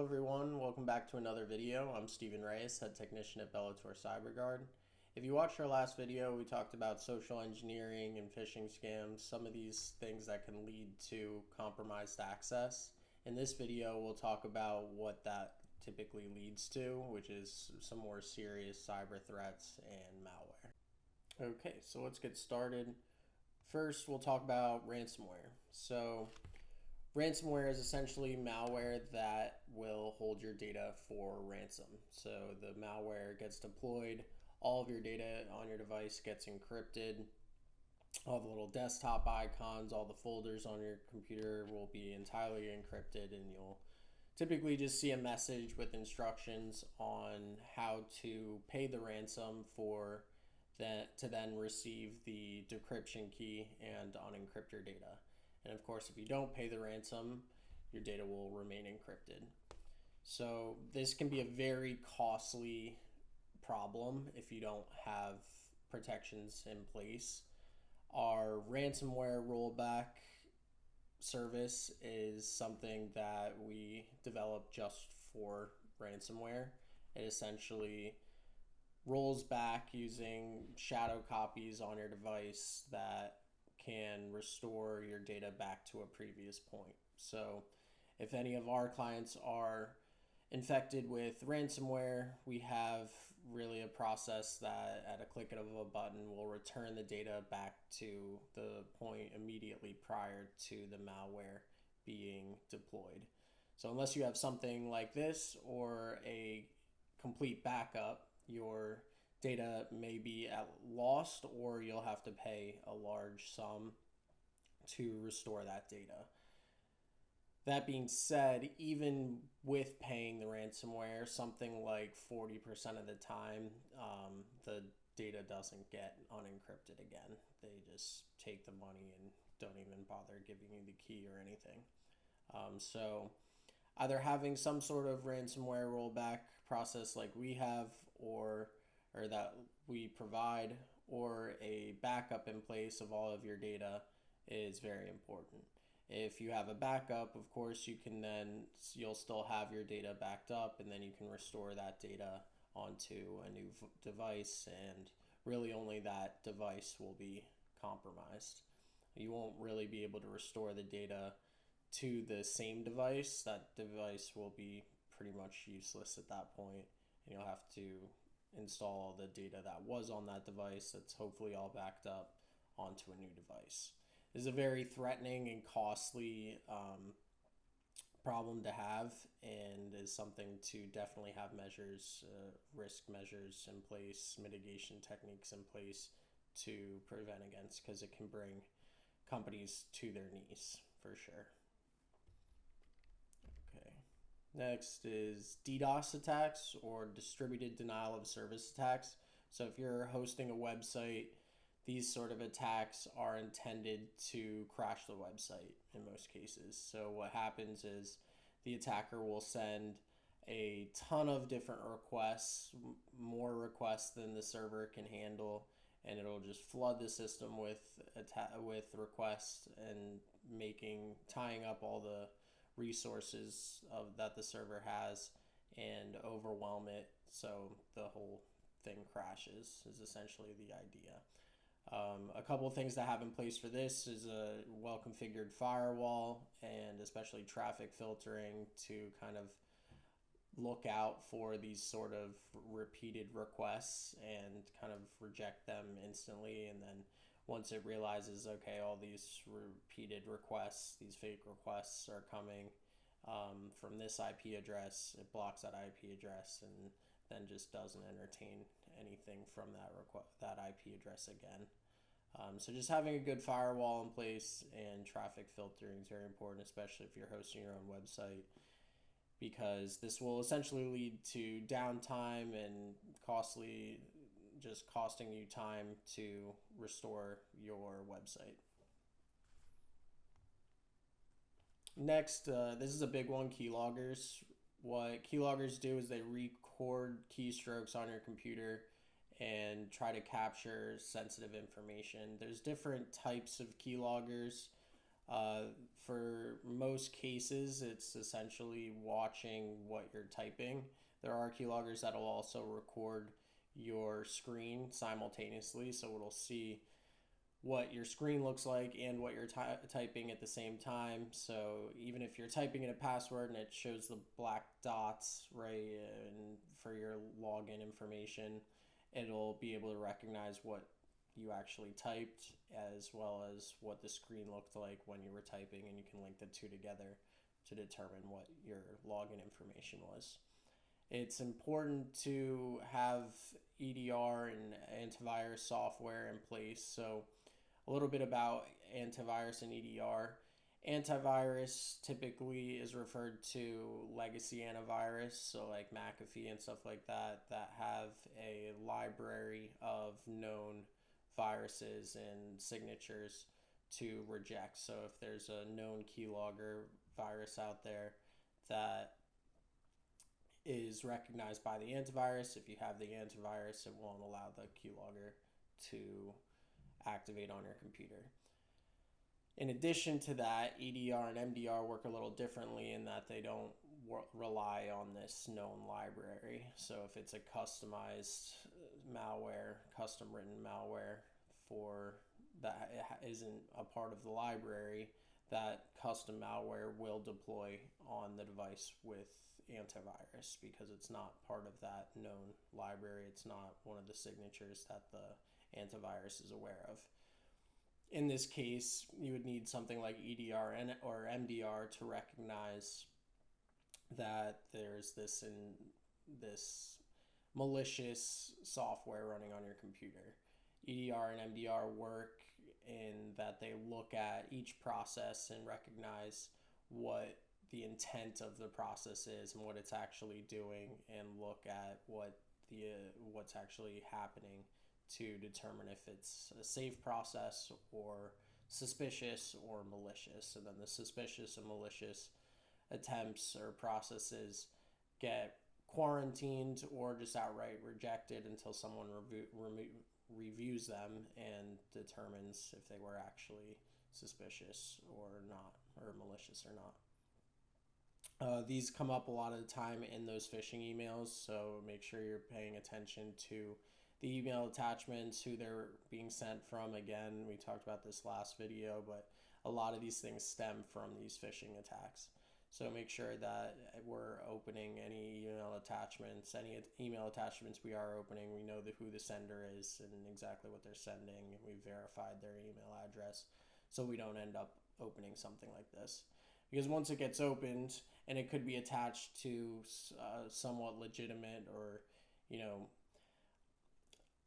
everyone, welcome back to another video. I'm Steven Reyes, head technician at Bellator CyberGuard. If you watched our last video, we talked about social engineering and phishing scams, some of these things that can lead to compromised access. In this video, we'll talk about what that typically leads to, which is some more serious cyber threats and malware. Okay, so let's get started. First, we'll talk about ransomware. So ransomware is essentially malware that will hold your data for ransom. So the malware gets deployed, all of your data on your device gets encrypted, all the little desktop icons, all the folders on your computer will be entirely encrypted, and you'll typically just see a message with instructions on how to pay the ransom for that to then receive the decryption key and unencrypt your data. And of course, if you don't pay the ransom, your data will remain encrypted. So this can be a very costly problem if you don't have protections in place. Our ransomware rollback service is something that we developed just for ransomware. It essentially rolls back using shadow copies on your device that can restore your data back to a previous point. So if any of our clients are infected with ransomware, we have really a process that at a click of a button will return the data back to the point immediately prior to the malware being deployed. So unless you have something like this or a complete backup, your data may be at lost, or you'll have to pay a large sum to restore that data. That being said, even with paying the ransomware, something like 40% of the time, the data doesn't get unencrypted again. They just take the money and don't even bother giving you the key or anything. So either having some sort of ransomware rollback process like we have, or that we provide, or a backup in place of all of your data is very important. If you have a backup, of course, you'll still have your data backed up, and then you can restore that data onto a new device, and really only that device will be compromised. You won't really be able to restore the data to the same device. That device will be pretty much useless at that point, and you'll have to install the data that was on that device that's hopefully all backed up onto a new device. This is a very threatening and costly problem to have, and is something to definitely have measures, risk measures in place, mitigation techniques in place to prevent against, because it can bring companies to their knees for sure. Next is DDoS attacks, or distributed denial of service attacks. So if you're hosting a website, these sort of attacks are intended to crash the website in most cases. So what happens is the attacker will send a ton of different requests, more requests than the server can handle, and it'll just flood the system with requests and tying up all the resources that the server has and overwhelm it, so the whole thing crashes, is essentially the idea. A couple of things that have in place for this is a well-configured firewall, and especially traffic filtering to kind of look out for these sort of repeated requests and kind of reject them instantly. And then once it realizes, okay, all these repeated requests, these fake requests are coming from this IP address, it blocks that IP address and then just doesn't entertain anything from that IP address again. So just having a good firewall in place and traffic filtering is very important, especially if you're hosting your own website, because this will essentially lead to downtime and costing you time to restore your website. Next, this is a big one, Keyloggers. What Keyloggers do is they record keystrokes on your computer and try to capture sensitive information. There's different types of keyloggers. For most cases, it's essentially watching what you're typing. There are keyloggers that will also record your screen simultaneously, so it'll see what your screen looks like and what you're typing at the same time. So even if you're typing in a password and it shows the black dots, right, and for your login information, it'll be able to recognize what you actually typed as well as what the screen looked like when you were typing, and you can link the two together to determine what your login information was. It's important to have EDR and antivirus software in place. So a little bit about antivirus and EDR. Antivirus typically is referred to legacy antivirus, so like McAfee and stuff like that, that have a library of known viruses and signatures to reject. So if there's a known keylogger virus out there that is recognized by the antivirus, if you have the antivirus, it won't allow the keylogger to activate on your computer. In addition to that, EDR and MDR work a little differently in that they don't rely on this known library. So if it's a customized malware, custom written malware for that isn't a part of the library, that custom malware will deploy on the device with antivirus because it's not part of that known library. It's not one of the signatures that the antivirus is aware of. In this case, you would need something like EDR or MDR to recognize that there's this malicious software running on your computer. EDR and MDR work in that they look at each process and recognize what the intent of the process is and what it's actually doing, and look at what's actually happening to determine if it's a safe process or suspicious or malicious. And then the suspicious and malicious attempts or processes get quarantined or just outright rejected until someone reviews them and determines if they were actually suspicious or not, or malicious or not. These come up a lot of the time in those phishing emails, so make sure you're paying attention to the email attachments, who they're being sent from. Again, we talked about this last video, but a lot of these things stem from these phishing attacks. So make sure that we're opening any email attachments. Any email attachments we are opening, we know who the sender is and exactly what they're sending, and we verified their email address so we don't end up opening something like this. Because once it gets opened, and it could be attached to somewhat legitimate or,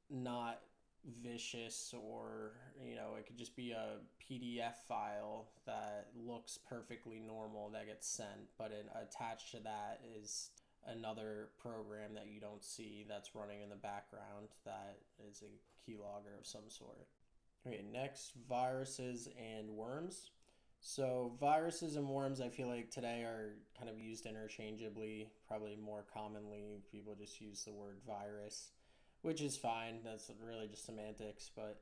not vicious, or it could just be a PDF file that looks perfectly normal that gets sent, but attached to that is another program that you don't see that's running in the background that is a keylogger of some sort. Okay, next, viruses and worms. So viruses and worms, I feel like today are kind of used interchangeably. Probably more commonly people just use the word virus, which is fine. That's really just semantics, but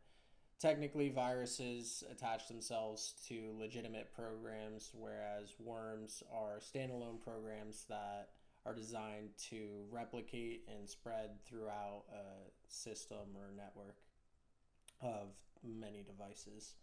technically viruses attach themselves to legitimate programs, whereas worms are standalone programs that are designed to replicate and spread throughout a system or network of many devices.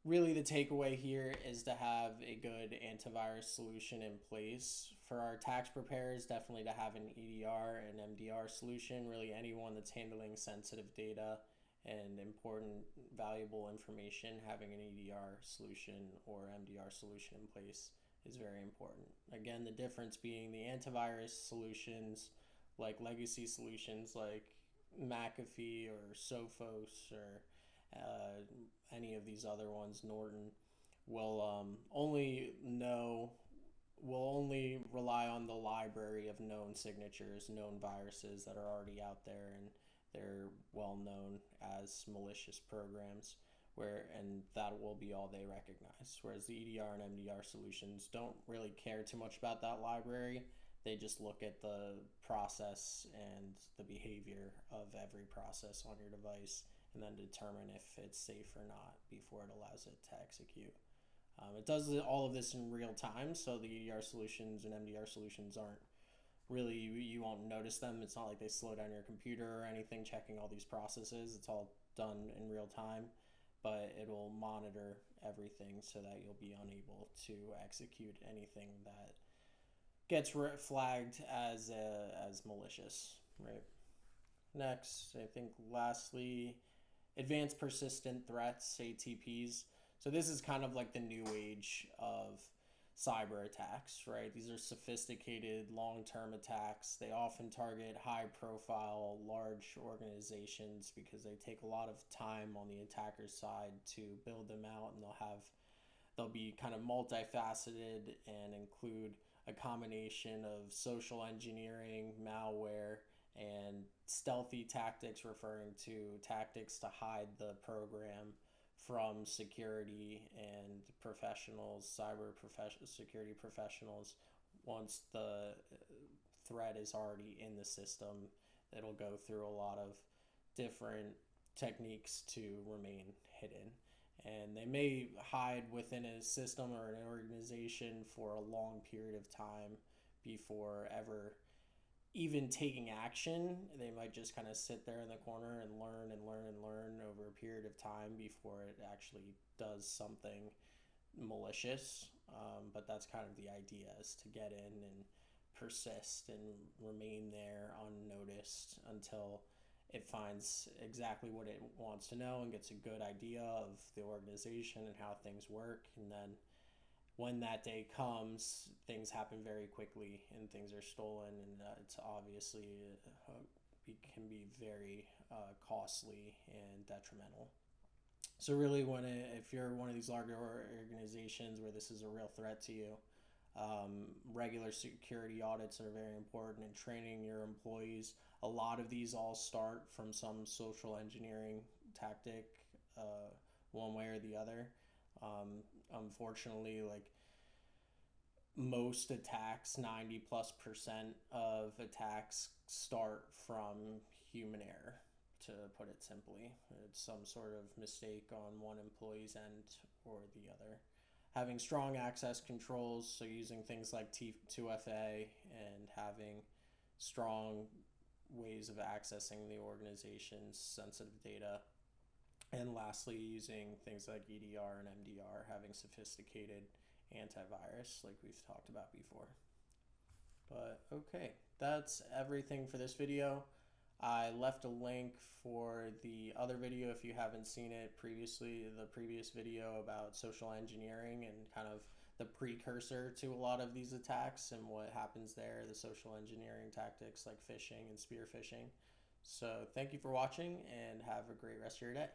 Really, the takeaway here is to have a good antivirus solution in place. For our tax preparers, definitely to have an EDR and MDR solution. Really, anyone that's handling sensitive data and important, valuable information, having an EDR solution or MDR solution in place is very important. Again, the difference being the antivirus solutions, like legacy solutions like McAfee or Sophos or any of these other ones, Norton, will only rely on the library of known signatures, known viruses that are already out there, and they're well known as malicious programs, and that will be all they recognize. Whereas the EDR and MDR solutions don't really care too much about that library. They just look at the process and the behavior of every process on your device, and then determine if it's safe or not before it allows it to execute. It does all of this in real time, so the EDR solutions and MDR solutions aren't really, you won't notice them. It's not like they slow down your computer or anything checking all these processes. It's all done in real time, but it'll monitor everything so that you'll be unable to execute anything that gets flagged as malicious, right? Next, I think lastly, advanced persistent threats, ATPs. So this is kind of like the new age of cyber attacks, right? These are sophisticated long-term attacks. They often target high-profile, large organizations because they take a lot of time on the attacker's side to build them out, and they'll be kind of multifaceted and include a combination of social engineering, malware, and stealthy tactics, referring to tactics to hide the program from security and professionals, security professionals. Once the threat is already in the system, it'll go through a lot of different techniques to remain hidden. And they may hide within a system or an organization for a long period of time before ever even taking action. They might just kind of sit there in the corner and learn and learn and learn over a period of time before it actually does something malicious. But that's kind of the idea, is to get in and persist and remain there unnoticed until it finds exactly what it wants to know and gets a good idea of the organization and how things work. And then when that day comes, things happen very quickly and things are stolen, and it's obviously can be very costly and detrimental. So really, if you're one of these larger organizations where this is a real threat to you, regular security audits are very important, and training your employees. A lot of these all start from some social engineering tactic, one way or the other. Unfortunately, like most attacks, 90+% of attacks start from human error, to put it simply. It's some sort of mistake on one employee's end or the other. Having strong access controls, so using things like T2FA and having strong ways of accessing the organization's sensitive data. And lastly, using things like EDR and MDR, having sophisticated antivirus like we've talked about before. But okay, that's everything for this video. I left a link for the other video if you haven't seen it previously, the previous video about social engineering and kind of the precursor to a lot of these attacks and what happens there, the social engineering tactics like phishing and spear phishing. So thank you for watching and have a great rest of your day.